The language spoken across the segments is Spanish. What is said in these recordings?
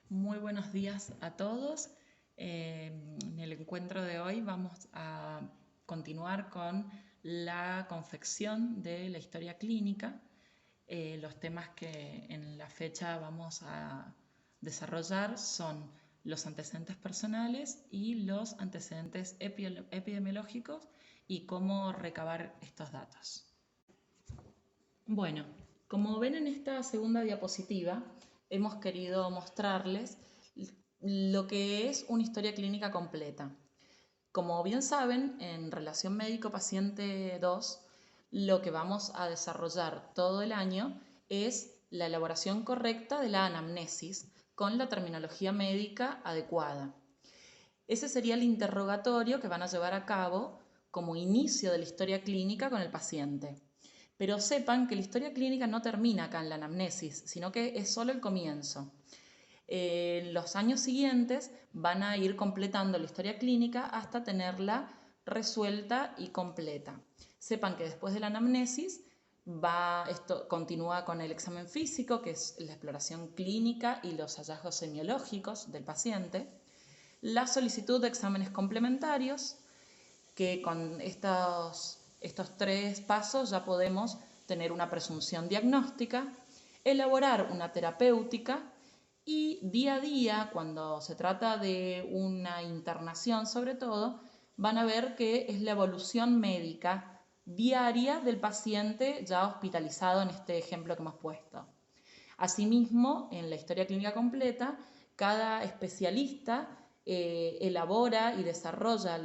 Muy buenos días a todos. En el encuentro de hoy vamos a continuar con la confección de la historia clínica. Los temas que en la fecha vamos a desarrollar son los antecedentes personales y los antecedentes epidemiológicos y cómo recabar estos datos. Bueno, como ven en esta segunda diapositiva, hemos querido mostrarles lo que es una historia clínica completa. Como bien saben, en relación médico-paciente 2, lo que vamos a desarrollar todo el año es la elaboración correcta de la anamnesis con la terminología médica adecuada. Ese sería el interrogatorio que van a llevar a cabo como inicio de la historia clínica con el paciente. Pero sepan que la historia clínica no termina acá en la anamnesis, sino que es solo el comienzo. En los años siguientes van a ir completando la historia clínica hasta tenerla resuelta y completa. Sepan que después de la anamnesis esto continúa con el examen físico, que es la exploración clínica y los hallazgos semiológicos del paciente, la solicitud de exámenes complementarios, que con estos tres pasos ya podemos tener una presunción diagnóstica, elaborar una terapéutica y día a día, cuando se trata de una internación sobre todo, van a ver que es la evolución médica diaria del paciente ya hospitalizado en este ejemplo que hemos puesto. Asimismo, en la historia clínica completa, cada especialista elabora y desarrolla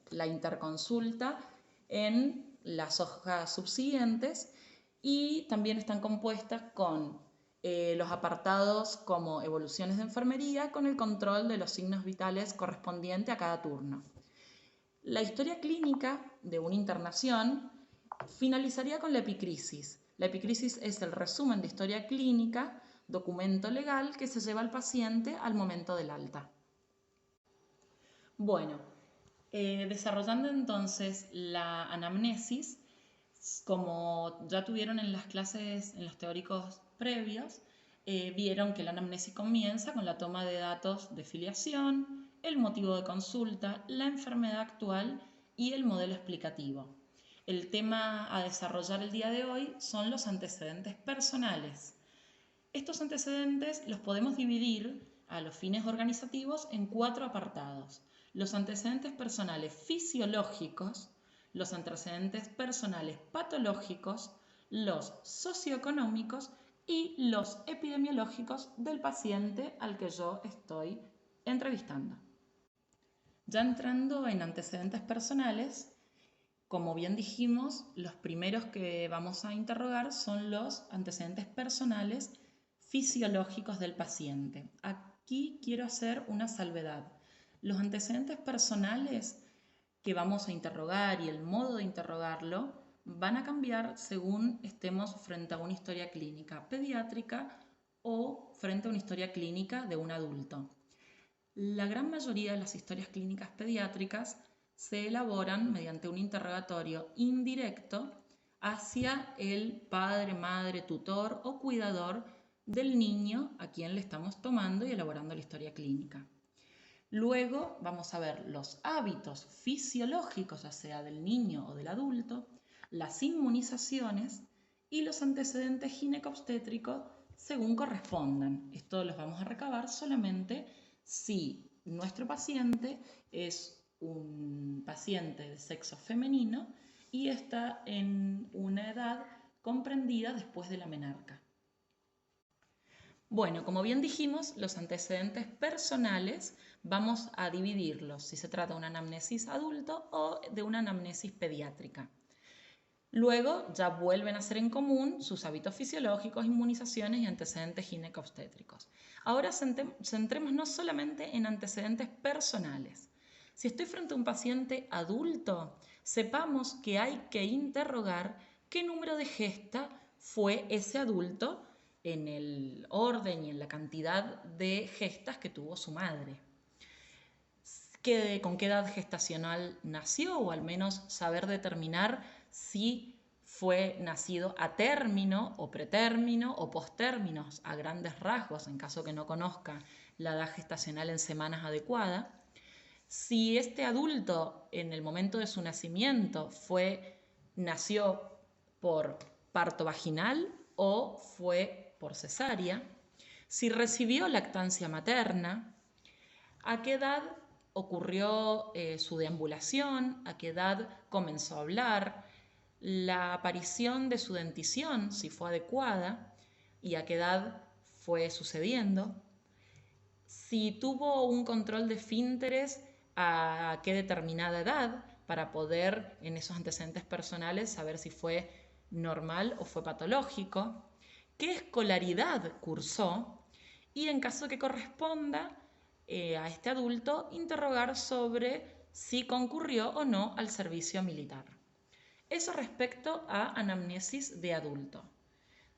la interconsulta en las hojas subsiguientes y también están compuestas con los apartados como evoluciones de enfermería con el control de los signos vitales correspondiente a cada turno. La historia clínica de una internación finalizaría con la epicrisis. La epicrisis es el resumen de historia clínica, documento legal que se lleva al paciente al momento del alta. Bueno, desarrollando entonces la anamnesis, como ya tuvieron en las clases, en los teóricos previos, vieron que la anamnesis comienza con la toma de datos de filiación, el motivo de consulta, la enfermedad actual y el modelo explicativo. El tema a desarrollar el día de hoy son los antecedentes personales. Estos antecedentes los podemos dividir a los fines organizativos en 4 apartados. Los antecedentes personales fisiológicos, los antecedentes personales patológicos, los socioeconómicos y los epidemiológicos del paciente al que yo estoy entrevistando. Ya entrando en antecedentes personales, como bien dijimos, los primeros que vamos a interrogar son los antecedentes personales fisiológicos del paciente. Aquí quiero hacer una salvedad. Los antecedentes personales que vamos a interrogar y el modo de interrogarlo van a cambiar según estemos frente a una historia clínica pediátrica o frente a una historia clínica de un adulto. La gran mayoría de las historias clínicas pediátricas se elaboran mediante un interrogatorio indirecto hacia el padre, madre, tutor o cuidador del niño a quien le estamos tomando y elaborando la historia clínica. Luego vamos a ver los hábitos fisiológicos, ya sea del niño o del adulto, las inmunizaciones y los antecedentes ginecobstétricos según correspondan. Esto los vamos a recabar solamente si nuestro paciente es un paciente de sexo femenino y está en una edad comprendida después de la menarca. Bueno, como bien dijimos, los antecedentes personales vamos a dividirlos si se trata de una anamnesis adulto o de una anamnesis pediátrica. Luego ya vuelven a ser en común sus hábitos fisiológicos, inmunizaciones y antecedentes ginecobstétricos. Ahora centrémonos solamente en antecedentes personales. Si estoy frente a un paciente adulto, sepamos que hay que interrogar qué número de gesta fue ese adulto en el orden y en la cantidad de gestas que tuvo su madre. ¿Con qué edad gestacional nació? O al menos saber determinar si fue nacido a término o pretérmino o postérminos a grandes rasgos, en caso que no conozca la edad gestacional en semanas adecuada. Si este adulto en el momento de su nacimiento nació por parto vaginal o fue por cesárea, si recibió lactancia materna, a qué edad ocurrió su deambulación, a qué edad comenzó a hablar, la aparición de su dentición, si fue adecuada, y a qué edad fue sucediendo, si tuvo un control de esfínteres a qué determinada edad, para poder en esos antecedentes personales saber si fue normal o fue patológico, qué escolaridad cursó y en caso que corresponda a este adulto interrogar sobre si concurrió o no al servicio militar. Eso respecto a anamnesis de adulto.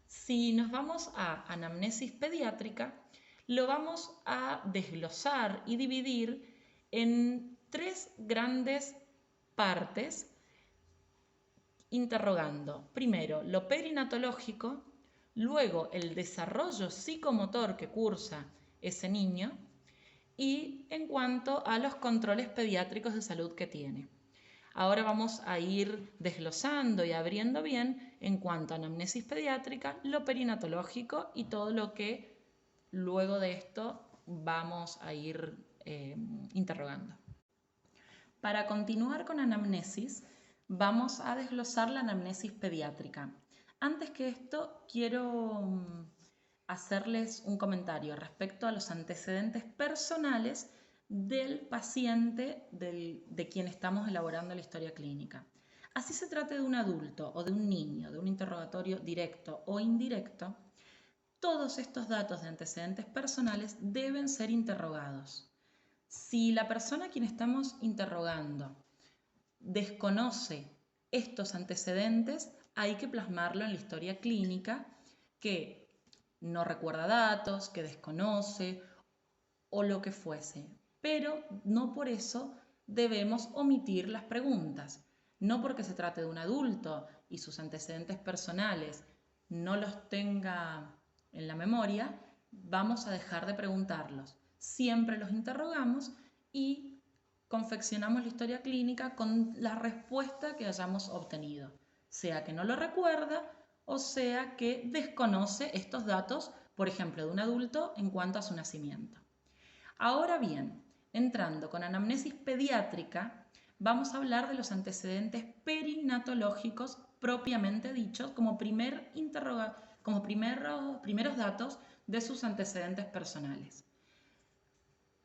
Si nos vamos a anamnesis pediátrica, lo vamos a desglosar y dividir en 3 grandes partes, interrogando primero lo perinatológico, luego el desarrollo psicomotor que cursa ese niño y en cuanto a los controles pediátricos de salud que tiene. Ahora vamos a ir desglosando y abriendo bien en cuanto a anamnesis pediátrica, lo perinatológico y todo lo que luego de esto vamos a ir interrogando. Para continuar con anamnesis, vamos a desglosar la anamnesis pediátrica. Antes que esto, quiero hacerles un comentario respecto a los antecedentes personales del paciente de quien estamos elaborando la historia clínica. Así se trate de un adulto o de un niño, de un interrogatorio directo o indirecto, todos estos datos de antecedentes personales deben ser interrogados. Si la persona a quien estamos interrogando desconoce estos antecedentes, hay que plasmarlo en la historia clínica, que no recuerda datos, que desconoce o lo que fuese. Pero no por eso debemos omitir las preguntas. No porque se trate de un adulto y sus antecedentes personales no los tenga en la memoria, vamos a dejar de preguntarlos. Siempre los interrogamos y confeccionamos la historia clínica con la respuesta que hayamos obtenido, sea que no lo recuerda o sea que desconoce estos datos, por ejemplo, de un adulto en cuanto a su nacimiento. Ahora bien, entrando con anamnesis pediátrica, vamos a hablar de los antecedentes perinatológicos propiamente dichos como primeros datos de sus antecedentes personales.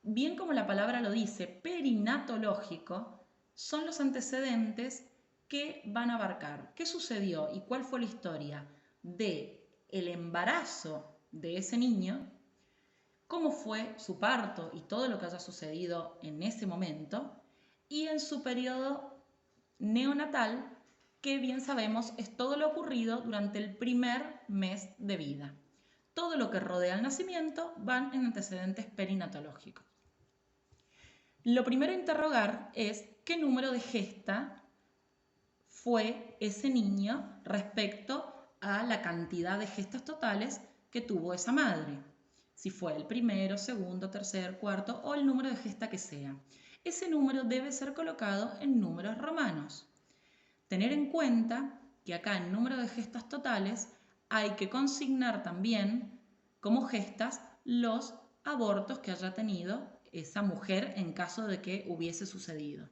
Bien como la palabra lo dice, perinatológico son los antecedentes que van a abarcar qué sucedió y cuál fue la historia del embarazo de ese niño, cómo fue su parto y todo lo que haya sucedido en ese momento, y en su periodo neonatal, que bien sabemos es todo lo ocurrido durante el primer mes de vida. Todo lo que rodea al nacimiento van en antecedentes perinatológicos. Lo primero a interrogar es qué número de gesta fue ese niño respecto a la cantidad de gestas totales que tuvo esa madre. Si fue el primero, segundo, tercer, cuarto o el número de gesta que sea. Ese número debe ser colocado en números romanos. Tener en cuenta que acá en número de gestas totales hay que consignar también como gestas los abortos que haya tenido esa mujer en caso de que hubiese sucedido.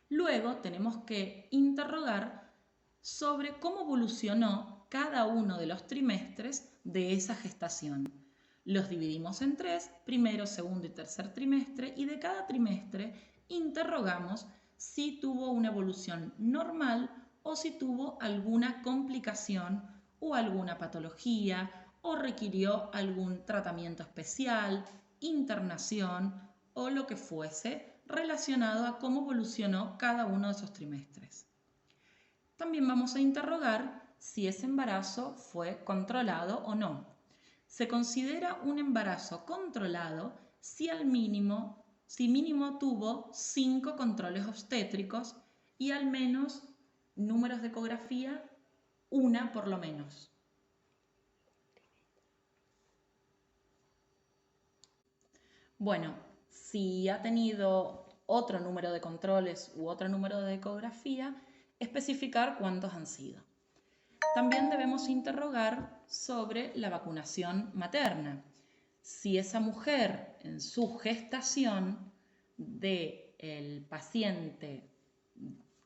Luego tenemos que interrogar sobre cómo evolucionó cada uno de los trimestres de esa gestación. Los dividimos en 3, primero, segundo y tercer trimestre, y de cada trimestre interrogamos si tuvo una evolución normal o si tuvo alguna complicación o alguna patología o requirió algún tratamiento especial, internación o lo que fuese relacionado a cómo evolucionó cada uno de esos trimestres. También vamos a interrogar si ese embarazo fue controlado o no. Se considera un embarazo controlado si mínimo tuvo 5 controles obstétricos y al menos números de ecografía, una por lo menos. Bueno, si ha tenido otro número de controles u otro número de ecografía, especificar cuántos han sido. También debemos interrogar sobre la vacunación materna. Si esa mujer en su gestación del paciente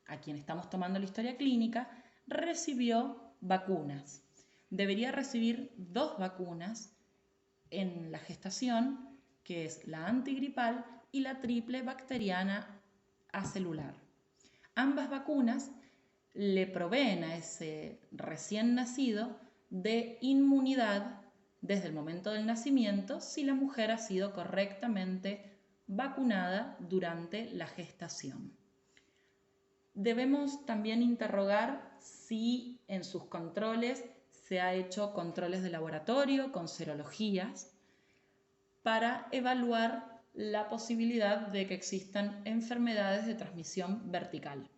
a quien estamos tomando la historia clínica recibió vacunas. Debería recibir 2 vacunas en la gestación, que es la antigripal y la triple bacteriana acelular. Ambas vacunas le proveen a ese recién nacido de inmunidad desde el momento del nacimiento si la mujer ha sido correctamente vacunada durante la gestación. Debemos también interrogar si en sus controles se ha hecho controles de laboratorio con serologías para evaluar la posibilidad de que existan enfermedades de transmisión vertical.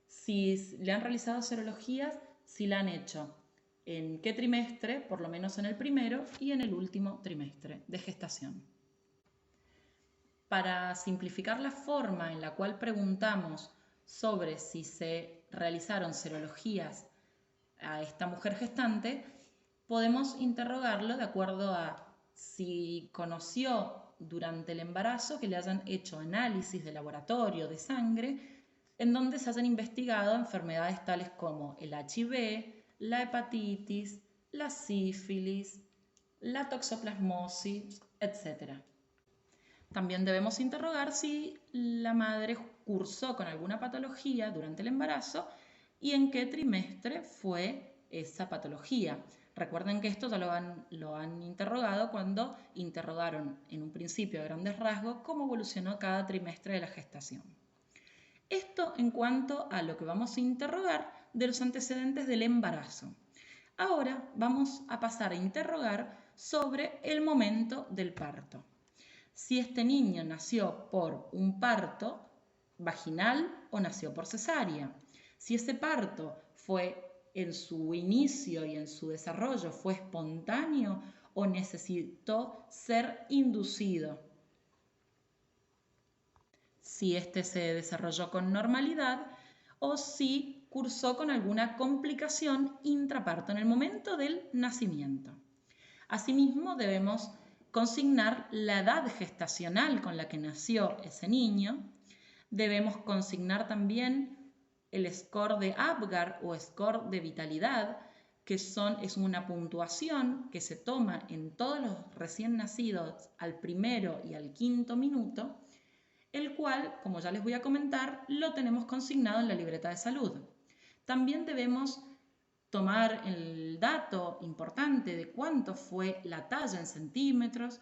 Si le han realizado serologías, si la han hecho en qué trimestre, por lo menos en el primero y en el último trimestre de gestación. Para simplificar la forma en la cual preguntamos sobre si se realizaron serologías a esta mujer gestante, podemos interrogarlo de acuerdo a si conoció durante el embarazo que le hayan hecho análisis de laboratorio de sangre en donde se hayan investigado enfermedades tales como el HIV, la hepatitis, la sífilis, la toxoplasmosis, etc. También debemos interrogar si la madre cursó con alguna patología durante el embarazo y en qué trimestre fue esa patología. Recuerden que esto ya lo han interrogado cuando interrogaron en un principio a grandes rasgos cómo evolucionó cada trimestre de la gestación. Esto en cuanto a lo que vamos a interrogar de los antecedentes del embarazo. Ahora vamos a pasar a interrogar sobre el momento del parto. Si este niño nació por un parto vaginal o nació por cesárea. Si ese parto fue en su inicio y en su desarrollo fue espontáneo o necesitó ser inducido. Si este se desarrolló con normalidad o si cursó con alguna complicación intraparto en el momento del nacimiento. Asimismo, debemos consignar la edad gestacional con la que nació ese niño. Debemos consignar también el score de Apgar o score de vitalidad, que es una puntuación que se toma en todos los recién nacidos al primero y al quinto minuto, el cual, como ya les voy a comentar, lo tenemos consignado en la libreta de salud. También debemos tomar el dato importante de cuánto fue la talla en centímetros,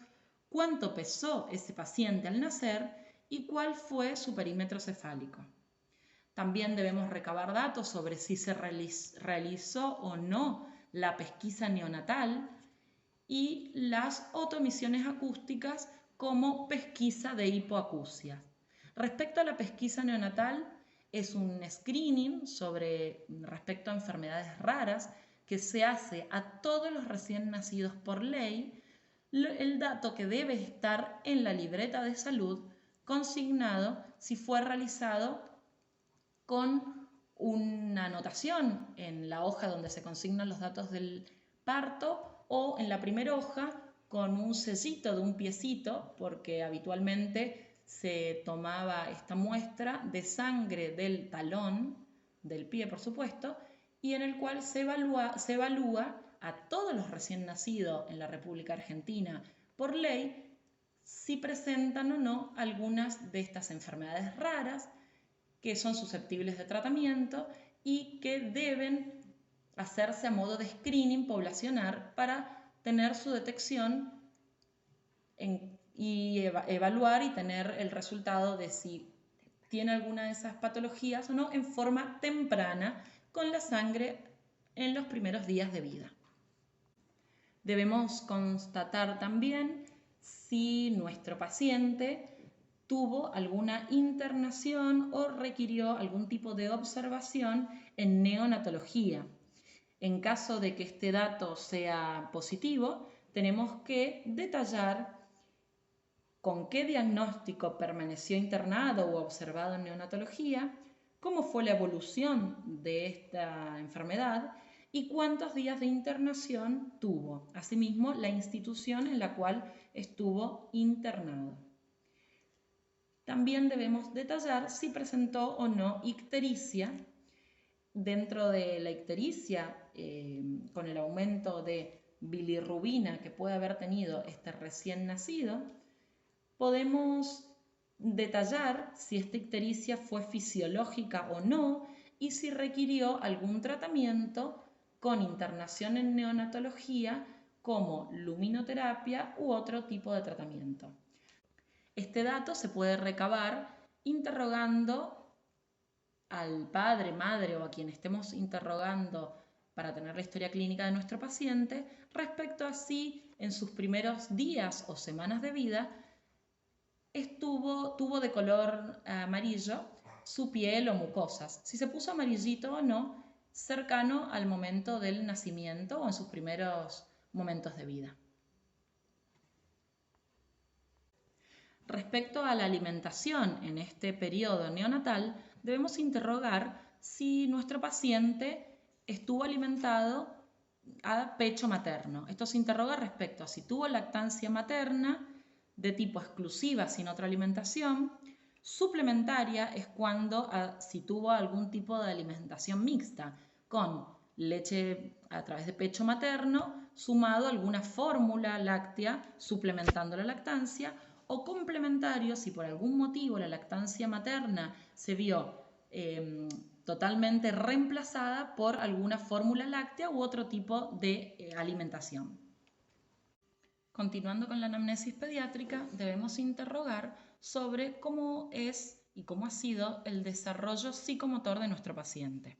cuánto pesó ese paciente al nacer y cuál fue su perímetro cefálico. También debemos recabar datos sobre si se realizó o no la pesquisa neonatal y las otomisiones acústicas como pesquisa de hipoacusia. Respecto a la pesquisa neonatal, es un screening respecto a enfermedades raras que se hace a todos los recién nacidos por ley. El dato que debe estar en la libreta de salud consignado si fue realizado con una anotación en la hoja donde se consignan los datos del parto o en la primera hoja con un sellito de un piecito, porque habitualmente se tomaba esta muestra de sangre del talón, del pie por supuesto, y en el cual se evalúa a todos los recién nacidos en la República Argentina por ley si presentan o no algunas de estas enfermedades raras que son susceptibles de tratamiento y que deben hacerse a modo de screening poblacional para tener su detección y evaluar y tener el resultado de si tiene alguna de esas patologías o no en forma temprana con la sangre en los primeros días de vida. Debemos constatar también si nuestro paciente tuvo alguna internación o requirió algún tipo de observación en neonatología. En caso de que este dato sea positivo, tenemos que detallar con qué diagnóstico permaneció internado o observado en neonatología, cómo fue la evolución de esta enfermedad y cuántos días de internación tuvo. Asimismo, la institución en la cual estuvo internado. También debemos detallar si presentó o no ictericia. Dentro de la ictericia, con el aumento de bilirrubina que puede haber tenido este recién nacido, podemos detallar si esta ictericia fue fisiológica o no y si requirió algún tratamiento con internación en neonatología como luminoterapia u otro tipo de tratamiento. Este dato se puede recabar interrogando al padre, madre o a quien estemos interrogando para tener la historia clínica de nuestro paciente respecto a si en sus primeros días o semanas de vida tuvo de color amarillo su piel o mucosas, si se puso amarillito o no cercano al momento del nacimiento o en sus primeros momentos de vida. Respecto a la alimentación en este periodo neonatal, debemos interrogar si nuestro paciente estuvo alimentado a pecho materno. Esto se interroga respecto a si tuvo lactancia materna de tipo exclusiva sin otra alimentación. Suplementaria es cuando si tuvo algún tipo de alimentación mixta con leche a través de pecho materno sumado a alguna fórmula láctea suplementando la lactancia, o complementario si por algún motivo la lactancia materna se vio totalmente reemplazada por alguna fórmula láctea u otro tipo de alimentación. Continuando con la anamnesis pediátrica, debemos interrogar sobre cómo es y cómo ha sido el desarrollo psicomotor de nuestro paciente.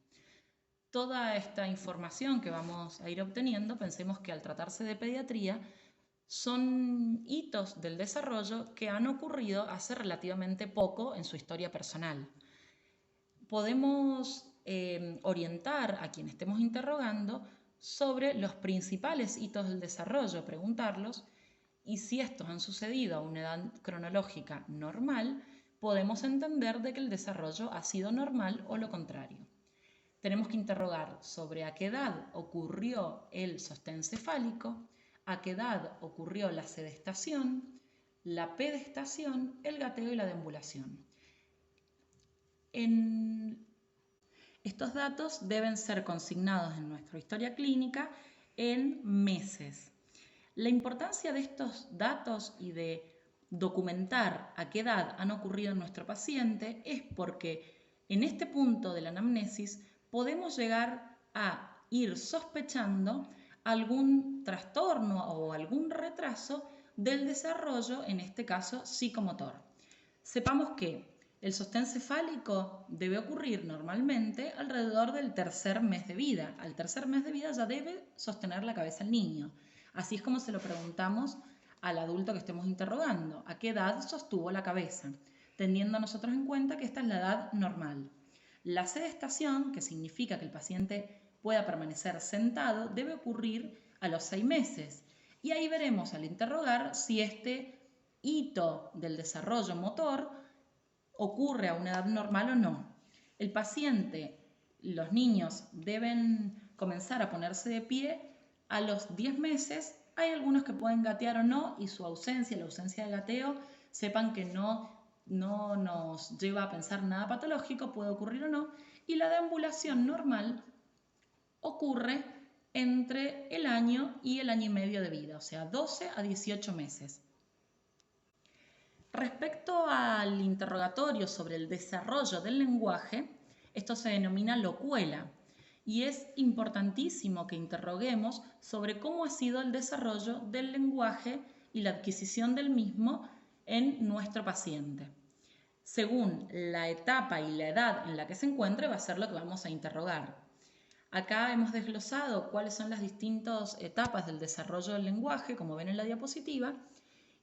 Toda esta información que vamos a ir obteniendo, pensemos que al tratarse de pediatría, son hitos del desarrollo que han ocurrido hace relativamente poco en su historia personal. Podemos orientar a quien estemos interrogando sobre los principales hitos del desarrollo, preguntarlos, y si estos han sucedido a una edad cronológica normal, podemos entender de que el desarrollo ha sido normal o lo contrario. Tenemos que interrogar sobre a qué edad ocurrió el sostén cefálico, a qué edad ocurrió la sedestación, la pedestación, el gateo y la deambulación. Estos datos deben ser consignados en nuestra historia clínica en meses. La importancia de estos datos y de documentar a qué edad han ocurrido en nuestro paciente es porque en este punto de la anamnesis podemos llegar a ir sospechando algún trastorno o algún retraso del desarrollo, en este caso psicomotor. Sepamos que el sostén cefálico debe ocurrir normalmente alrededor del tercer mes de vida. Al tercer mes de vida ya debe sostener la cabeza el niño. Así es como se lo preguntamos al adulto que estemos interrogando. ¿A qué edad sostuvo la cabeza? Teniendo nosotros en cuenta que esta es la edad normal. La sedestación, que significa que el paciente pueda permanecer sentado, debe ocurrir a los 6 meses. Y ahí veremos al interrogar si este hito del desarrollo motor ocurre a una edad normal o no. El paciente, los niños deben comenzar a ponerse de pie a los 10 meses. Hay algunos que pueden gatear o no y su ausencia, la ausencia de gateo, sepan que no nos lleva a pensar nada patológico, puede ocurrir o no. Y la deambulación normal ocurre entre el año y el año y medio de vida, o sea, 12 a 18 meses. Respecto al interrogatorio sobre el desarrollo del lenguaje, esto se denomina locuela y es importantísimo que interroguemos sobre cómo ha sido el desarrollo del lenguaje y la adquisición del mismo en nuestro paciente. Según la etapa y la edad en la que se encuentre, va a ser lo que vamos a interrogar. Acá hemos desglosado cuáles son las distintas etapas del desarrollo del lenguaje, como ven en la diapositiva,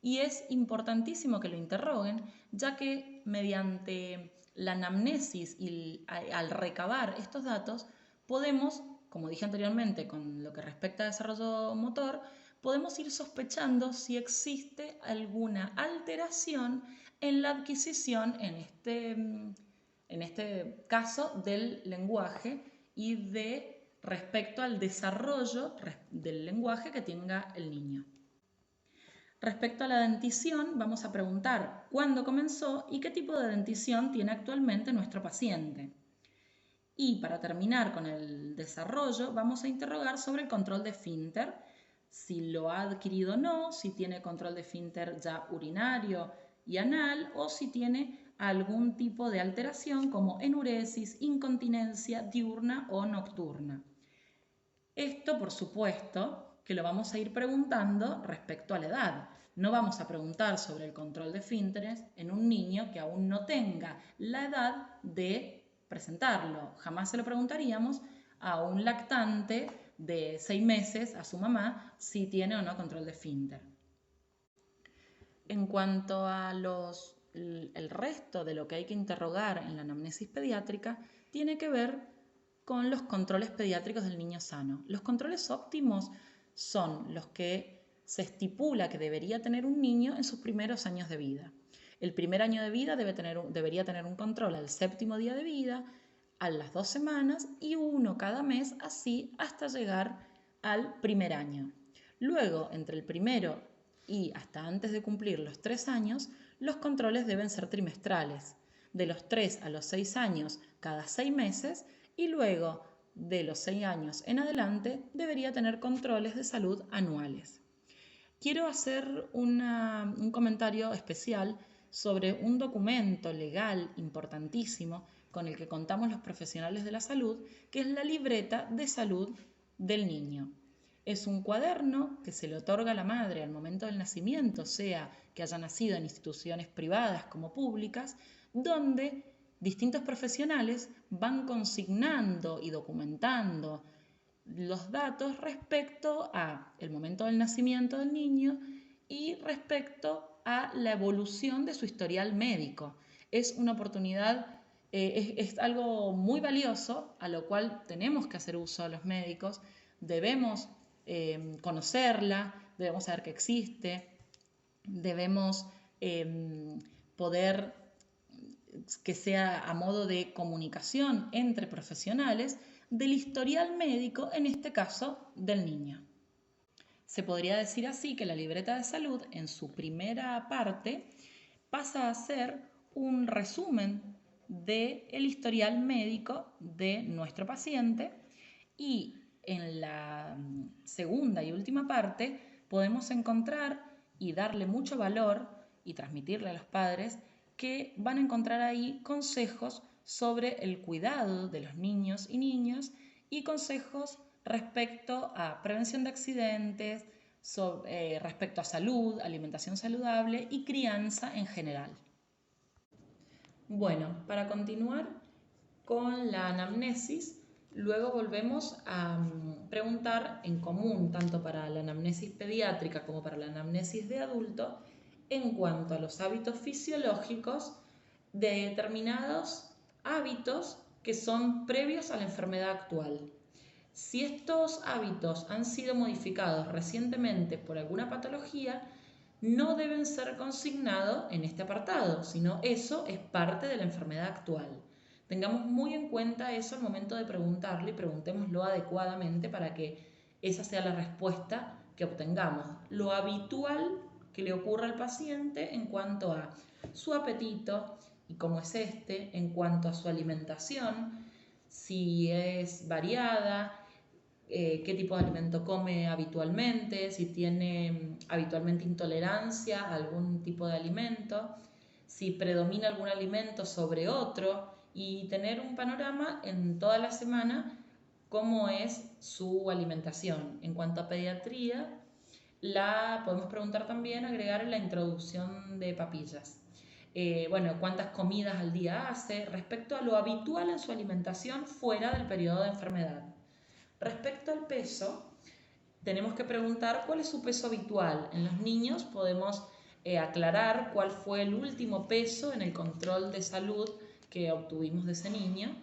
y es importantísimo que lo interroguen, ya que mediante la anamnesis y al recabar estos datos podemos, como dije anteriormente con lo que respecta a desarrollo motor, podemos ir sospechando si existe alguna alteración en la adquisición, en este caso, del lenguaje y de respecto al desarrollo del lenguaje que tenga el niño. Respecto a la dentición, vamos a preguntar cuándo comenzó y qué tipo de dentición tiene actualmente nuestro paciente. Y para terminar con el desarrollo, vamos a interrogar sobre el control de esfínter, si lo ha adquirido o no, si tiene control de esfínter ya urinario y anal o si tiene algún tipo de alteración como enuresis, incontinencia diurna o nocturna. Esto, por supuesto, que lo vamos a ir preguntando respecto a la edad. No vamos a preguntar sobre el control de esfínteres en un niño que aún no tenga la edad de presentarlo. Jamás se lo preguntaríamos a un lactante de 6 meses, a su mamá, si tiene o no control de esfínter. En cuanto a el resto de lo que hay que interrogar en la anamnesis pediátrica, tiene que ver con los controles pediátricos del niño sano. Los controles óptimos son los que se estipula que debería tener un niño en sus primeros años de vida. El primer año de vida debería tener un control al 7º día de vida, a las 2 semanas y uno cada mes, así hasta llegar al primer año. Luego, entre el primero y hasta antes de cumplir los 3 años, los controles deben ser trimestrales. De los 3 a los 6 años, cada 6 meses, y luego de los 6 años en adelante debería tener controles de salud anuales. Quiero hacer un comentario especial sobre un documento legal importantísimo con el que contamos los profesionales de la salud, que es la libreta de salud del niño. Es un cuaderno que se le otorga a la madre al momento del nacimiento, sea que haya nacido en instituciones privadas como públicas, donde distintos profesionales van consignando y documentando los datos respecto a el momento del nacimiento del niño y respecto a la evolución de su historial médico. Es una oportunidad, es algo muy valioso a lo cual tenemos que hacer uso a los médicos, debemos conocerla, debemos saber que existe, debemos poder que sea a modo de comunicación entre profesionales del historial médico, en este caso del niño. Se podría decir así que la libreta de salud en su primera parte pasa a ser un resumen del historial médico de nuestro paciente y en la segunda y última parte podemos encontrar y darle mucho valor y transmitirle a los padres que van a encontrar ahí consejos sobre el cuidado de los niños y niñas y consejos respecto a prevención de accidentes, respecto a salud, alimentación saludable y crianza en general. Bueno, para continuar con la anamnesis, luego volvemos a preguntar en común, tanto para la anamnesis pediátrica como para la anamnesis de adulto, en cuanto a los hábitos fisiológicos de determinados hábitos que son previos a la enfermedad actual. Si estos hábitos han sido modificados recientemente por alguna patología, no deben ser consignados en este apartado, sino eso es parte de la enfermedad actual. Tengamos muy en cuenta eso al momento de preguntarle y preguntémoslo adecuadamente para que esa sea la respuesta que obtengamos. Lo habitual que le ocurra al paciente en cuanto a su apetito y cómo es en cuanto a su alimentación, si es variada, qué tipo de alimento come habitualmente, si tiene habitualmente intolerancia a algún tipo de alimento, si predomina algún alimento sobre otro y tener un panorama en toda la semana cómo es su alimentación. En cuanto a pediatría, la podemos preguntar también, agregar la introducción de papillas. Cuántas comidas al día hace respecto a lo habitual en su alimentación fuera del periodo de enfermedad. Respecto al peso, tenemos que preguntar cuál es su peso habitual. En los niños podemos aclarar cuál fue el último peso en el control de salud que obtuvimos de ese niño.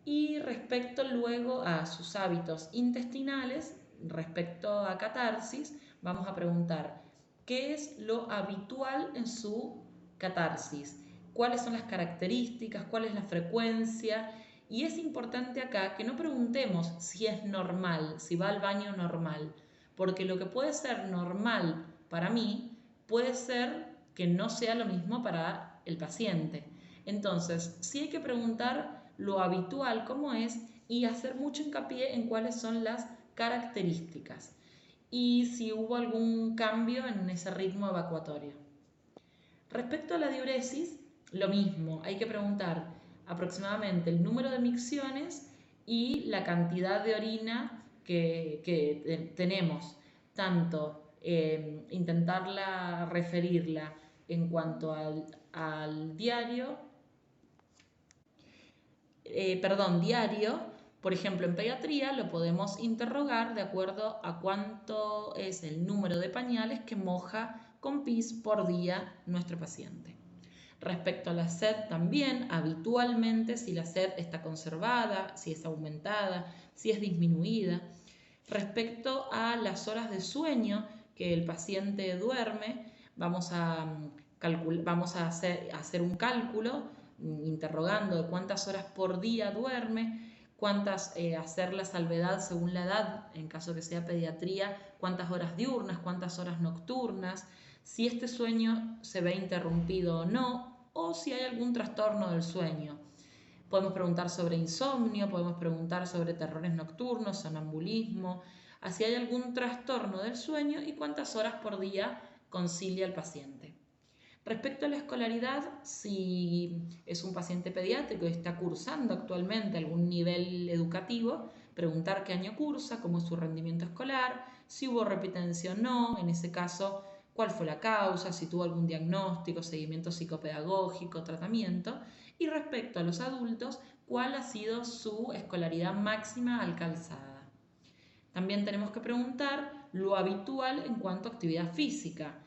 Y respecto luego a sus hábitos intestinales, respecto a catarsis, vamos a preguntar qué es lo habitual en su catarsis, cuáles son las características, cuál es la frecuencia. Y es importante acá que no preguntemos si es normal, si va al baño normal, porque lo que puede ser normal para mí puede ser que no sea lo mismo para el paciente. Entonces, sí hay que preguntar lo habitual como es y hacer mucho hincapié en cuáles son las características y si hubo algún cambio en ese ritmo evacuatorio. Respecto a la diuresis, lo mismo, hay que preguntar aproximadamente el número de micciones y la cantidad de orina que tenemos, tanto intentarla referirla en cuanto al diario, por ejemplo, en pediatría lo podemos interrogar de acuerdo a cuánto es el número de pañales que moja con pis por día nuestro paciente. Respecto a la sed también, habitualmente si la sed está conservada, si es aumentada, si es disminuida. Respecto a las horas de sueño que el paciente duerme, vamos a hacer un cálculo interrogando de cuántas horas por día duerme, hacer la salvedad según la edad, en caso que sea pediatría, cuántas horas diurnas, cuántas horas nocturnas, si este sueño se ve interrumpido o no, o si hay algún trastorno del sueño. Podemos preguntar sobre insomnio, podemos preguntar sobre terrores nocturnos, sonambulismo, si hay algún trastorno del sueño y cuántas horas por día concilia el paciente. Respecto a la escolaridad, si es un paciente pediátrico y está cursando actualmente algún nivel educativo, preguntar qué año cursa, cómo es su rendimiento escolar, si hubo repitencia o no, en ese caso, cuál fue la causa, si tuvo algún diagnóstico, seguimiento psicopedagógico, tratamiento. Y respecto a los adultos, cuál ha sido su escolaridad máxima alcanzada. También tenemos que preguntar lo habitual en cuanto a actividad física.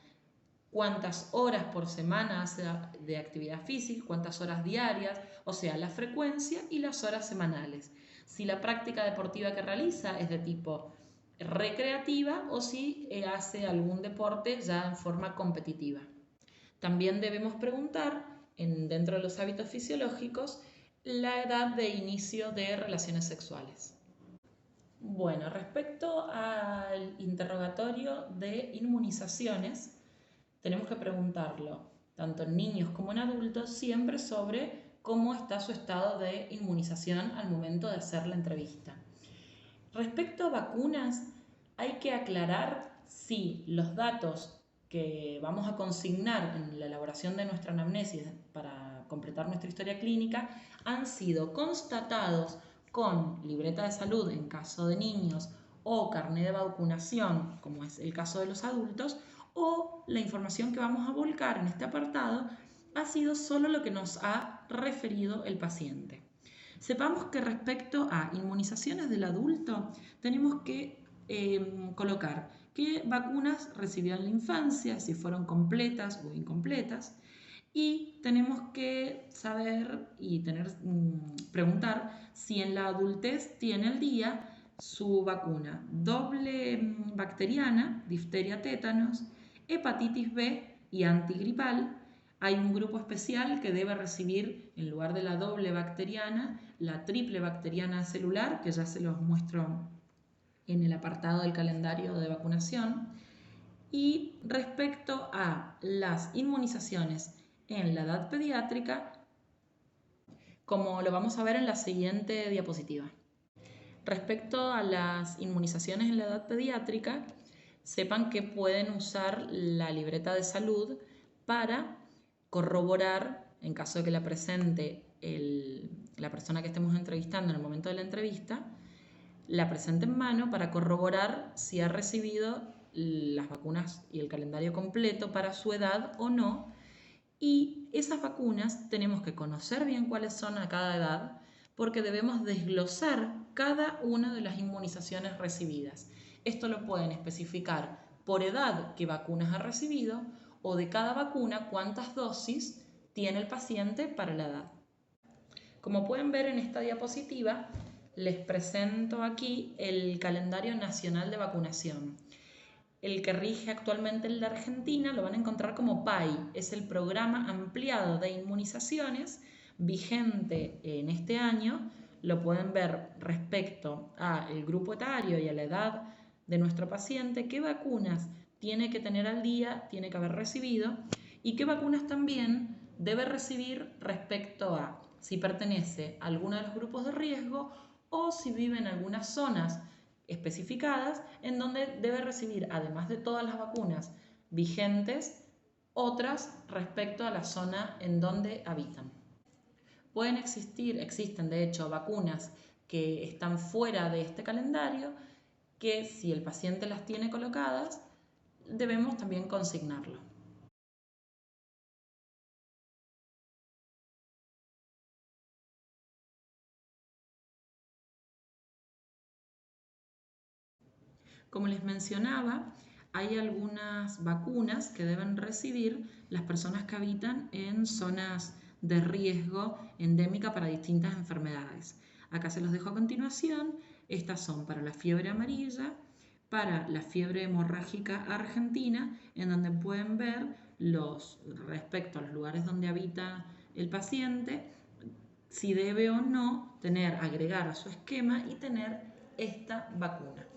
Cuántas horas por semana hace de actividad física, cuántas horas diarias, o sea, la frecuencia y las horas semanales. Si la práctica deportiva que realiza es de tipo recreativa o si hace algún deporte ya en forma competitiva. También debemos preguntar, dentro de los hábitos fisiológicos, la edad de inicio de relaciones sexuales. Bueno, respecto al interrogatorio de inmunizaciones, tenemos que preguntarlo, tanto en niños como en adultos, siempre sobre cómo está su estado de inmunización al momento de hacer la entrevista. Respecto a vacunas, hay que aclarar si los datos que vamos a consignar en la elaboración de nuestra anamnesis para completar nuestra historia clínica han sido constatados con libreta de salud en caso de niños o carnet de vacunación, como es el caso de los adultos, o la información que vamos a volcar en este apartado ha sido solo lo que nos ha referido el paciente. Sepamos que respecto a inmunizaciones del adulto tenemos que colocar qué vacunas recibió en la infancia, si fueron completas o incompletas, y tenemos que saber y preguntar si en la adultez tiene al día su vacuna doble bacteriana, difteria, tétanos, hepatitis B y antigripal. Hay un grupo especial que debe recibir, en lugar de la doble bacteriana, la triple bacteriana celular, que ya se los muestro en el apartado del calendario de vacunación. Y respecto a las inmunizaciones en la edad pediátrica, como lo vamos a ver en la siguiente diapositiva. Respecto a las inmunizaciones en la edad pediátrica, sepan que pueden usar la libreta de salud para corroborar, en caso de que la presente la persona que estemos entrevistando en el momento de la entrevista, la presente en mano para corroborar si ha recibido las vacunas y el calendario completo para su edad o no. Y esas vacunas tenemos que conocer bien cuáles son a cada edad, porque debemos desglosar cada una de las inmunizaciones recibidas. Esto lo pueden especificar por edad qué vacunas ha recibido o de cada vacuna cuántas dosis tiene el paciente para la edad. Como pueden ver en esta diapositiva, les presento aquí el calendario nacional de vacunación. El que rige actualmente en la Argentina lo van a encontrar como PAI, es el Programa Ampliado de Inmunizaciones vigente en este año. Lo pueden ver respecto al grupo etario y a la edad de nuestro paciente, qué vacunas tiene que tener al día, tiene que haber recibido y qué vacunas también debe recibir respecto a si pertenece a alguno de los grupos de riesgo o si vive en algunas zonas especificadas en donde debe recibir, además de todas las vacunas vigentes, otras respecto a la zona en donde habitan. Existen de hecho vacunas que están fuera de este calendario, que si el paciente las tiene colocadas, debemos también consignarlo. Como les mencionaba, hay algunas vacunas que deben recibir las personas que habitan en zonas de riesgo endémica para distintas enfermedades. Acá se los dejo a continuación. Estas son para la fiebre amarilla, para la fiebre hemorrágica argentina, en donde pueden ver respecto a los lugares donde habita el paciente, si debe o no agregar a su esquema y tener esta vacuna.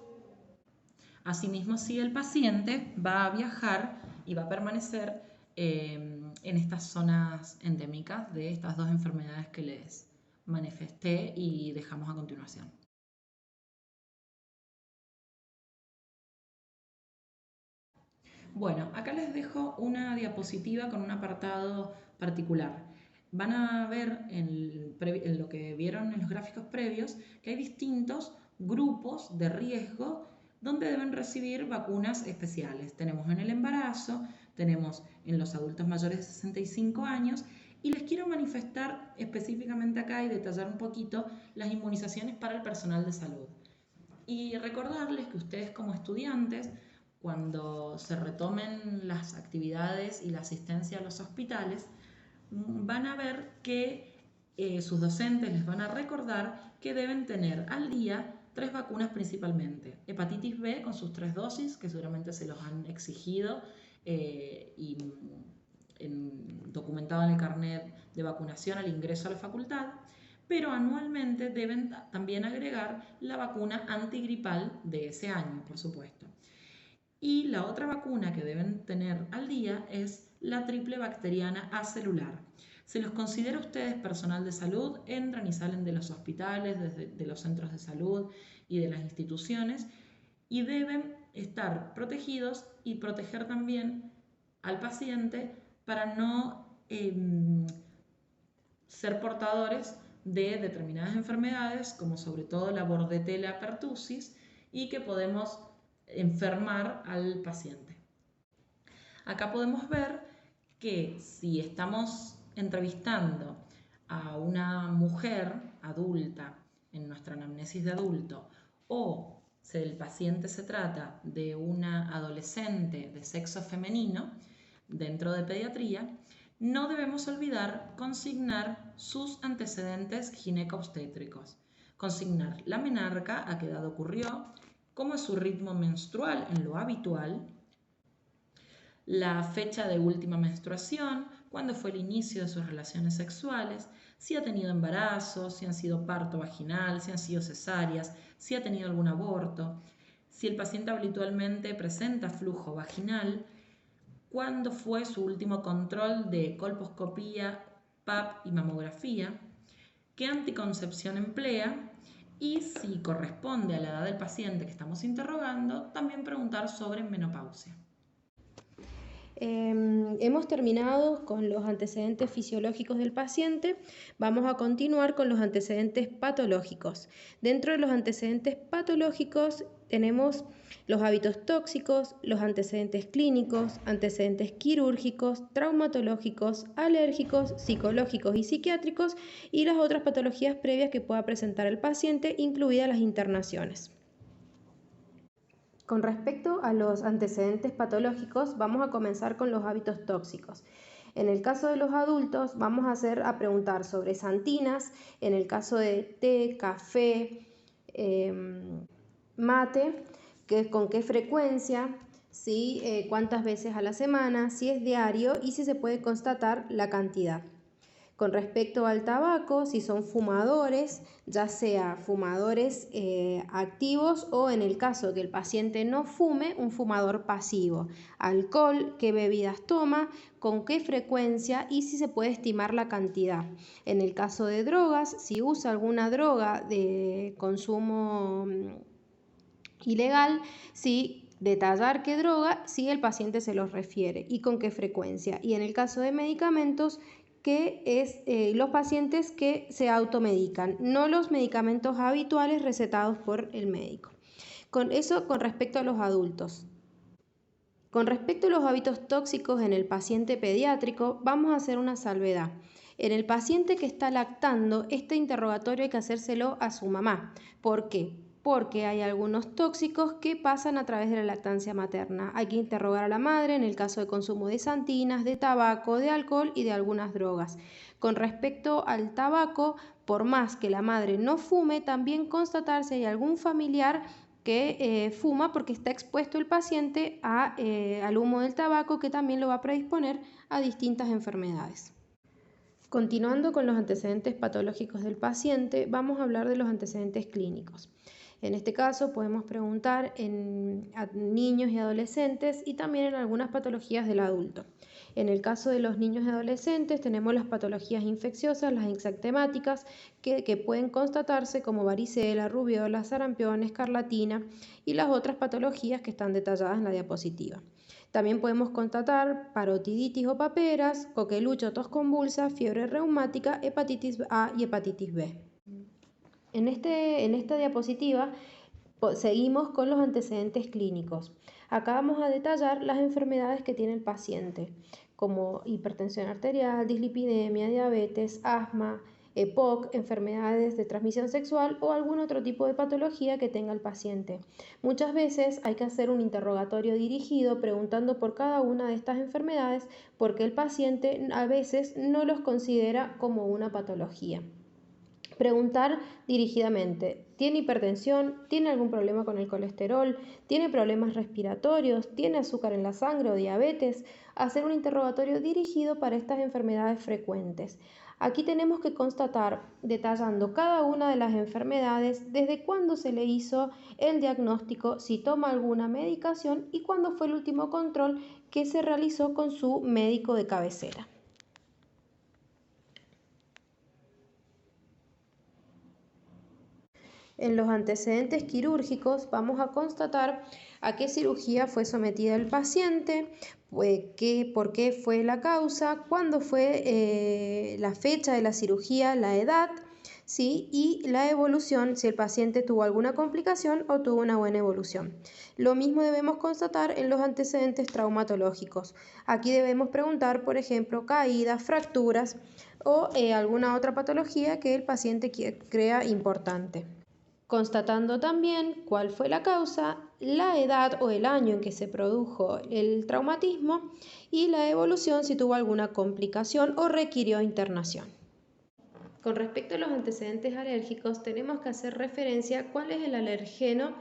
Asimismo, si el paciente va a viajar y va a permanecer en estas zonas endémicas de estas dos enfermedades que les manifesté y dejamos a continuación. Bueno, acá les dejo una diapositiva con un apartado particular. Van a ver en lo que vieron en los gráficos previos que hay distintos grupos de riesgo donde deben recibir vacunas especiales. Tenemos en el embarazo, tenemos en los adultos mayores de 65 años y les quiero manifestar específicamente acá y detallar un poquito las inmunizaciones para el personal de salud. Y recordarles que ustedes como estudiantes, cuando se retomen las actividades y la asistencia a los hospitales, van a ver que sus docentes les van a recordar que deben tener al día 3 vacunas principalmente. Hepatitis B con sus 3 dosis, que seguramente se los han exigido y documentado en el carnet de vacunación al ingreso a la facultad, pero anualmente deben también agregar la vacuna antigripal de ese año, por supuesto. Y la otra vacuna que deben tener al día es la triple bacteriana acelular. Se los considera a ustedes personal de salud, entran y salen de los hospitales, de los centros de salud y de las instituciones y deben estar protegidos y proteger también al paciente para no ser portadores de determinadas enfermedades, como sobre todo la Bordetella pertussis, y que podemos enfermar al paciente. Acá podemos ver que si estamos entrevistando a una mujer adulta en nuestra anamnesis de adulto o si el paciente se trata de una adolescente de sexo femenino dentro de pediatría, no debemos olvidar consignar sus antecedentes gineco-obstétricos, consignar la menarca, a qué edad ocurrió, cómo es su ritmo menstrual en lo habitual, la fecha de última menstruación, cuándo fue el inicio de sus relaciones sexuales, si ha tenido embarazo, si han sido parto vaginal, si han sido cesáreas, si ha tenido algún aborto, si el paciente habitualmente presenta flujo vaginal, cuándo fue su último control de colposcopía, PAP y mamografía, qué anticoncepción emplea y si corresponde a la edad del paciente que estamos interrogando, también preguntar sobre menopausia. Hemos terminado con los antecedentes fisiológicos del paciente. Vamos a continuar con los antecedentes patológicos. Dentro de los antecedentes patológicos tenemos los hábitos tóxicos, los antecedentes clínicos, antecedentes quirúrgicos, traumatológicos, alérgicos, psicológicos y psiquiátricos y las otras patologías previas que pueda presentar el paciente, incluidas las internaciones. Con respecto a los antecedentes patológicos, vamos a comenzar con los hábitos tóxicos. En el caso de los adultos, vamos a preguntar sobre santinas, en el caso de té, café, mate, con qué frecuencia, ¿sí? Cuántas veces a la semana, si es diario y si se puede constatar la cantidad. Con respecto al tabaco, si son fumadores, ya sea fumadores activos o en el caso que el paciente no fume, un fumador pasivo. Alcohol, qué bebidas toma, con qué frecuencia y si se puede estimar la cantidad. En el caso de drogas, si usa alguna droga de consumo ilegal, si detallar qué droga, si el paciente se los refiere y con qué frecuencia. Y en el caso de medicamentos, que es los pacientes que se automedican, no los medicamentos habituales recetados por el médico. Con eso con respecto a los adultos. Con respecto a los hábitos tóxicos en el paciente pediátrico, vamos a hacer una salvedad. En el paciente que está lactando, este interrogatorio hay que hacérselo a su mamá. ¿Por qué? Porque hay algunos tóxicos que pasan a través de la lactancia materna. Hay que interrogar a la madre en el caso de consumo de santinas, de tabaco, de alcohol y de algunas drogas. Con respecto al tabaco, por más que la madre no fume, también constatar si hay algún familiar que fuma porque está expuesto el paciente al humo del tabaco que también lo va a predisponer a distintas enfermedades. Continuando con los antecedentes patológicos del paciente, vamos a hablar de los antecedentes clínicos. En este caso podemos preguntar a niños y adolescentes y también en algunas patologías del adulto. En el caso de los niños y adolescentes tenemos las patologías infecciosas, las exantemáticas, que pueden constatarse como varicela, rubiola, sarampión, escarlatina y las otras patologías que están detalladas en la diapositiva. También podemos constatar parotiditis o paperas, coqueluche o tos convulsa, fiebre reumática, hepatitis A y hepatitis B. En esta diapositiva seguimos con los antecedentes clínicos. Acá vamos a detallar las enfermedades que tiene el paciente, como hipertensión arterial, dislipidemia, diabetes, asma, EPOC, enfermedades de transmisión sexual o algún otro tipo de patología que tenga el paciente. Muchas veces hay que hacer un interrogatorio dirigido preguntando por cada una de estas enfermedades porque el paciente a veces no los considera como una patología. Preguntar dirigidamente, ¿tiene hipertensión? ¿Tiene algún problema con el colesterol? ¿Tiene problemas respiratorios? ¿Tiene azúcar en la sangre o diabetes? Hacer un interrogatorio dirigido para estas enfermedades frecuentes. Aquí tenemos que constatar, detallando cada una de las enfermedades, desde cuándo se le hizo el diagnóstico, si toma alguna medicación y cuándo fue el último control que se realizó con su médico de cabecera. En los antecedentes quirúrgicos vamos a constatar a qué cirugía fue sometida el paciente, por qué fue la causa, cuándo fue la fecha de la cirugía, la edad, ¿sí? Y la evolución, si el paciente tuvo alguna complicación o tuvo una buena evolución. Lo mismo debemos constatar en los antecedentes traumatológicos. Aquí debemos preguntar, por ejemplo, caídas, fracturas o alguna otra patología que el paciente crea importante. Constatando también cuál fue la causa, la edad o el año en que se produjo el traumatismo y la evolución si tuvo alguna complicación o requirió internación. Con respecto a los antecedentes alérgicos, tenemos que hacer referencia a cuál es el alergeno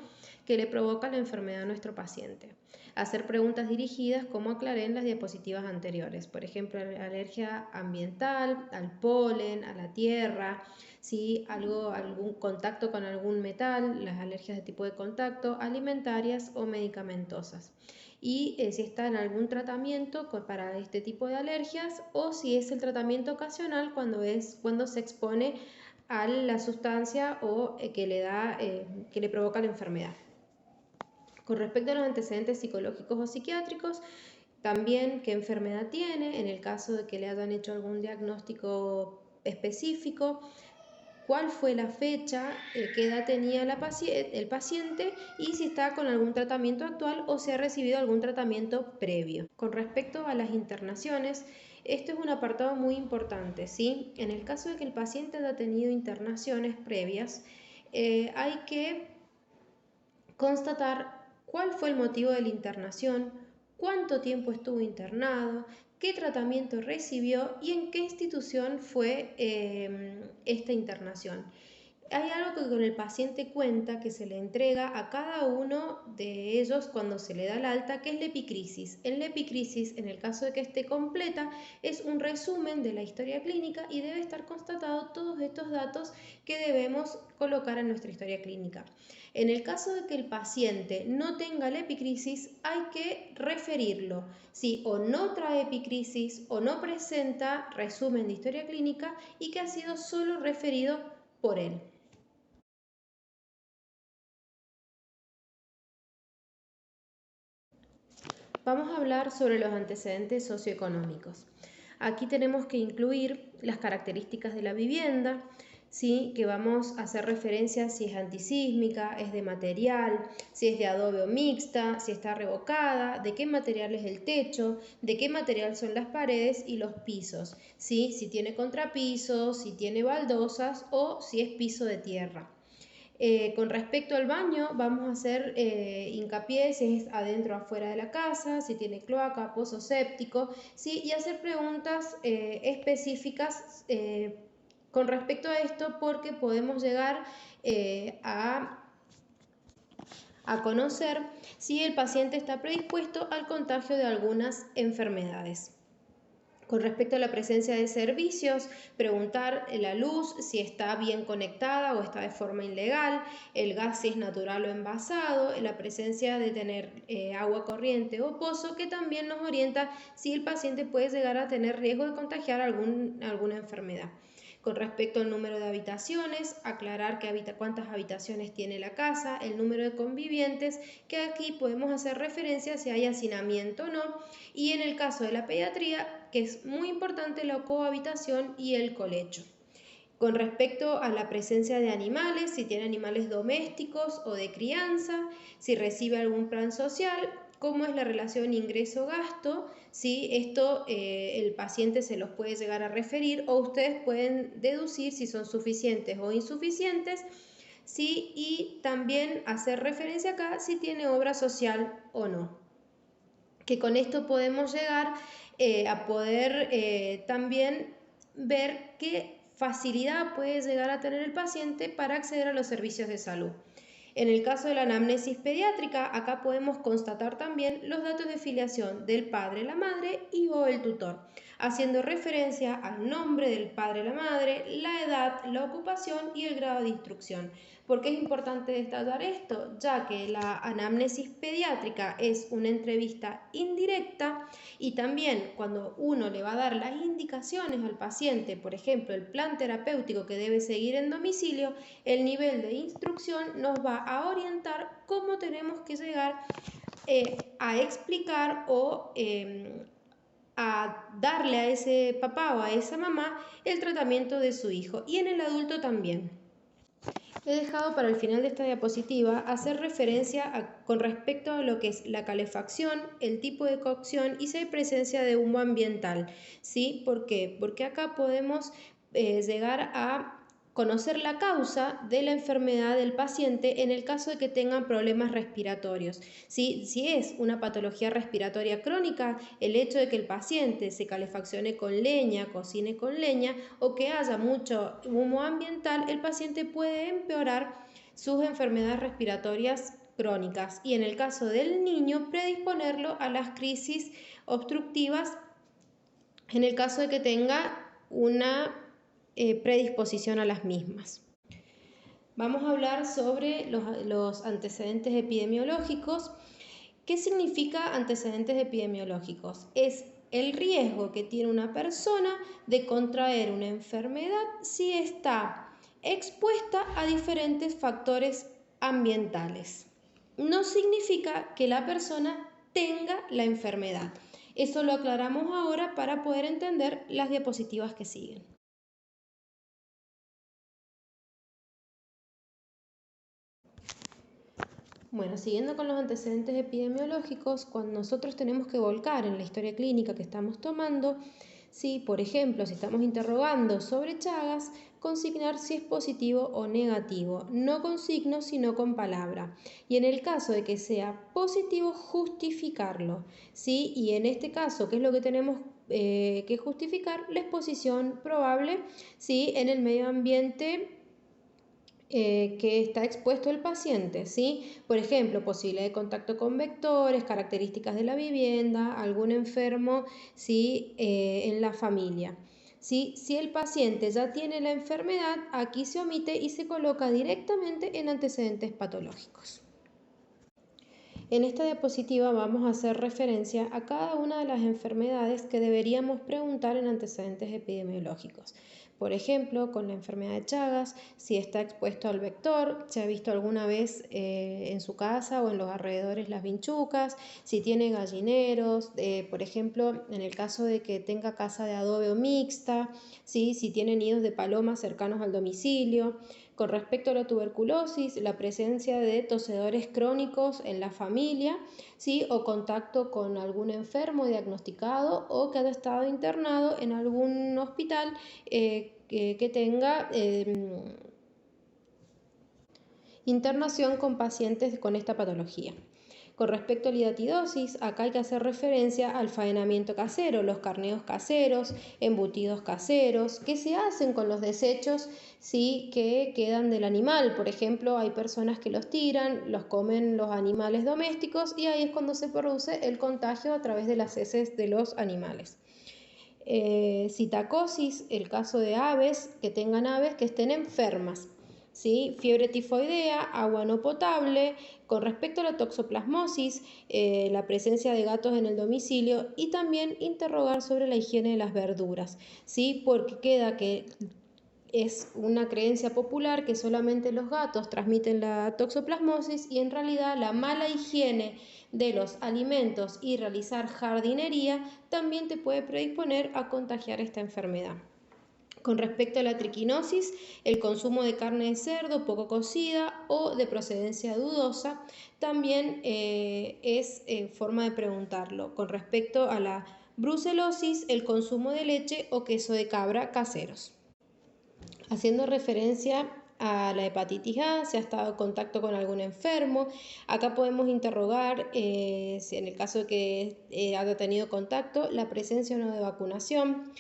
que le provoca la enfermedad a nuestro paciente. Hacer preguntas dirigidas como aclaré en las diapositivas anteriores, por ejemplo, alergia ambiental, al polen, a la tierra, si algún contacto con algún metal, las alergias de tipo de contacto, alimentarias o medicamentosas. Y si está en algún tratamiento para este tipo de alergias o si es el tratamiento ocasional cuando se expone a la sustancia o que le provoca la enfermedad. Con respecto a los antecedentes psicológicos o psiquiátricos, también qué enfermedad tiene, en el caso de que le hayan hecho algún diagnóstico específico, cuál fue la fecha, qué edad tenía el paciente y si está con algún tratamiento actual o si ha recibido algún tratamiento previo. Con respecto a las internaciones, esto es un apartado muy importante, ¿sí? En el caso de que el paciente haya tenido internaciones previas, hay que constatar cuál fue el motivo de la internación, cuánto tiempo estuvo internado, qué tratamiento recibió y en qué institución fue esta internación. Hay algo que con el paciente cuenta que se le entrega a cada uno de ellos cuando se le da el alta, que es la epicrisis. En la epicrisis, en el caso de que esté completa, es un resumen de la historia clínica y debe estar constatado todos estos datos que debemos colocar en nuestra historia clínica. En el caso de que el paciente no tenga la epicrisis, hay que referirlo. Si o no trae epicrisis o no presenta resumen de historia clínica y que ha sido solo referido por él. Vamos a hablar sobre los antecedentes socioeconómicos. Aquí tenemos que incluir las características de la vivienda, ¿sí? Que vamos a hacer referencia si es antisísmica, es de material, si es de adobe o mixta, si está revocada, de qué material es el techo, de qué material son las paredes y los pisos, ¿sí? Si tiene contrapisos, si tiene baldosas o si es piso de tierra. Con respecto al baño, vamos a hacer hincapié si es adentro o afuera de la casa, si tiene cloaca, pozo séptico, ¿sí? Y hacer preguntas específicas con respecto a esto, porque podemos llegar a conocer si el paciente está predispuesto al contagio de algunas enfermedades. Con respecto a la presencia de servicios, preguntar la luz si está bien conectada o está de forma ilegal, el gas si es natural o envasado, la presencia de tener agua corriente o pozo, que también nos orienta si el paciente puede llegar a tener riesgo de contagiar alguna enfermedad. Con respecto al número de habitaciones, aclarar cuántas habitaciones tiene la casa, el número de convivientes, que aquí podemos hacer referencia si hay hacinamiento o no, y en el caso de la pediatría, que es muy importante, la cohabitación y el colecho. Con respecto a la presencia de animales, si tiene animales domésticos o de crianza, si recibe algún plan social, cómo es la relación ingreso-gasto, si esto el paciente se los puede llegar a referir o ustedes pueden deducir si son suficientes o insuficientes, ¿sí? Y también hacer referencia acá si tiene obra social o no. Que con esto podemos llegar a poder también ver qué facilidad puede llegar a tener el paciente para acceder a los servicios de salud. En el caso de la anamnesis pediátrica, acá podemos constatar también los datos de filiación del padre, la madre y o el tutor, haciendo referencia al nombre del padre, la madre, la edad, la ocupación y el grado de instrucción. ¿Por qué es importante destacar esto? Ya que la anamnesis pediátrica es una entrevista indirecta y también cuando uno le va a dar las indicaciones al paciente, por ejemplo, el plan terapéutico que debe seguir en domicilio, el nivel de instrucción nos va a orientar cómo tenemos que llegar a explicar o a darle a ese papá o a esa mamá el tratamiento de su hijo, y en el adulto también. He dejado para el final de esta diapositiva hacer referencia con respecto a lo que es la calefacción, el tipo de cocción y si hay presencia de humo ambiental, ¿sí? ¿Por qué? Porque acá podemos llegar a conocer la causa de la enfermedad del paciente en el caso de que tengan problemas respiratorios. ¿Sí? Si es una patología respiratoria crónica, el hecho de que el paciente se calefaccione con leña, cocine con leña o que haya mucho humo ambiental, el paciente puede empeorar sus enfermedades respiratorias crónicas y en el caso del niño predisponerlo a las crisis obstructivas en el caso de que tenga una predisposición a las mismas. Vamos a hablar sobre los antecedentes epidemiológicos. ¿Qué significa antecedentes epidemiológicos? Es el riesgo que tiene una persona de contraer una enfermedad si está expuesta a diferentes factores ambientales. No significa que la persona tenga la enfermedad. Eso lo aclaramos ahora para poder entender las diapositivas que siguen. Bueno, siguiendo con los antecedentes epidemiológicos, cuando nosotros tenemos que volcar en la historia clínica que estamos tomando, ¿sí? Por ejemplo, si estamos interrogando sobre Chagas, consignar si es positivo o negativo, no con signos sino con palabra. Y en el caso de que sea positivo, justificarlo, ¿sí? Y en este caso, ¿qué es lo que tenemos que justificar? La exposición probable, ¿sí? En el medio ambiente que está expuesto el paciente, ¿sí? Por ejemplo, posibilidad de contacto con vectores, características de la vivienda, algún enfermo, ¿sí? En la familia. ¿Sí? Si el paciente ya tiene la enfermedad, aquí se omite y se coloca directamente en antecedentes patológicos. En esta diapositiva vamos a hacer referencia a cada una de las enfermedades que deberíamos preguntar en antecedentes epidemiológicos. Por ejemplo, con la enfermedad de Chagas, si está expuesto al vector, si ha visto alguna vez en su casa o en los alrededores las vinchucas, si tiene gallineros, por ejemplo, en el caso de que tenga casa de adobe o mixta, ¿sí? Si tiene nidos de palomas cercanos al domicilio. Con respecto a la tuberculosis, la presencia de tosedores crónicos en la familia, ¿sí? O contacto con algún enfermo diagnosticado o que haya estado internado en algún hospital que tenga internación con pacientes con esta patología. Con respecto a la hidatidosis, acá hay que hacer referencia al faenamiento casero, los carneos caseros, embutidos caseros, que se hacen con los desechos, ¿sí? Que quedan del animal. Por ejemplo, hay personas que los tiran, los comen los animales domésticos y ahí es cuando se produce el contagio a través de las heces de los animales. Citacosis, el caso de aves, que tengan aves que estén enfermas. ¿Sí? Fiebre tifoidea, agua no potable. Con respecto a la toxoplasmosis, la presencia de gatos en el domicilio y también interrogar sobre la higiene de las verduras, ¿sí? Porque queda que es una creencia popular que solamente los gatos transmiten la toxoplasmosis y en realidad la mala higiene de los alimentos y realizar jardinería también te puede predisponer a contagiar esta enfermedad. Con respecto a la triquinosis, el consumo de carne de cerdo poco cocida o de procedencia dudosa también es forma de preguntarlo. Con respecto a la brucelosis, el consumo de leche o queso de cabra caseros. Haciendo referencia a la hepatitis A, si ha estado en contacto con algún enfermo. Acá podemos interrogar, si en el caso de que haya tenido contacto, la presencia o no de vacunación.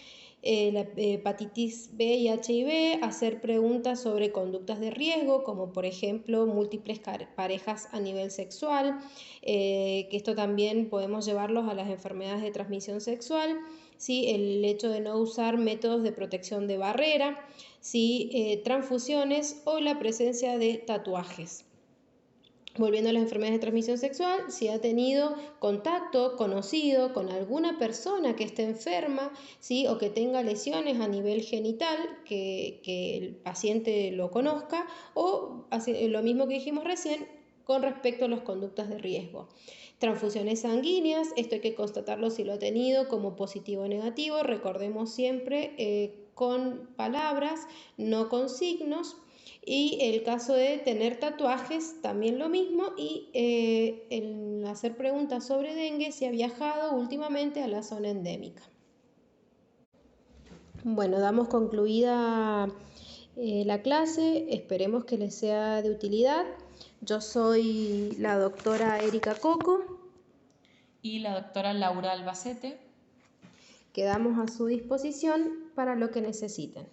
La hepatitis B y HIV, hacer preguntas sobre conductas de riesgo, como por ejemplo múltiples parejas a nivel sexual, que esto también podemos llevarlos a las enfermedades de transmisión sexual, ¿sí? El hecho de no usar métodos de protección de barrera, ¿sí? Transfusiones o la presencia de tatuajes. Volviendo a las enfermedades de transmisión sexual, si ha tenido contacto conocido con alguna persona que esté enferma, ¿sí? O que tenga lesiones a nivel genital, que el paciente lo conozca, o lo mismo que dijimos recién con respecto a las conductas de riesgo. Transfusiones sanguíneas, esto hay que constatarlo si lo ha tenido como positivo o negativo, recordemos siempre con palabras, no con signos. Y el caso de tener tatuajes, también lo mismo. Y el hacer preguntas sobre dengue, si ha viajado últimamente a la zona endémica. Bueno, damos concluida la clase, esperemos que les sea de utilidad. Yo soy la doctora Erika Coco. Y la doctora Laura Albacete. Quedamos a su disposición para lo que necesiten.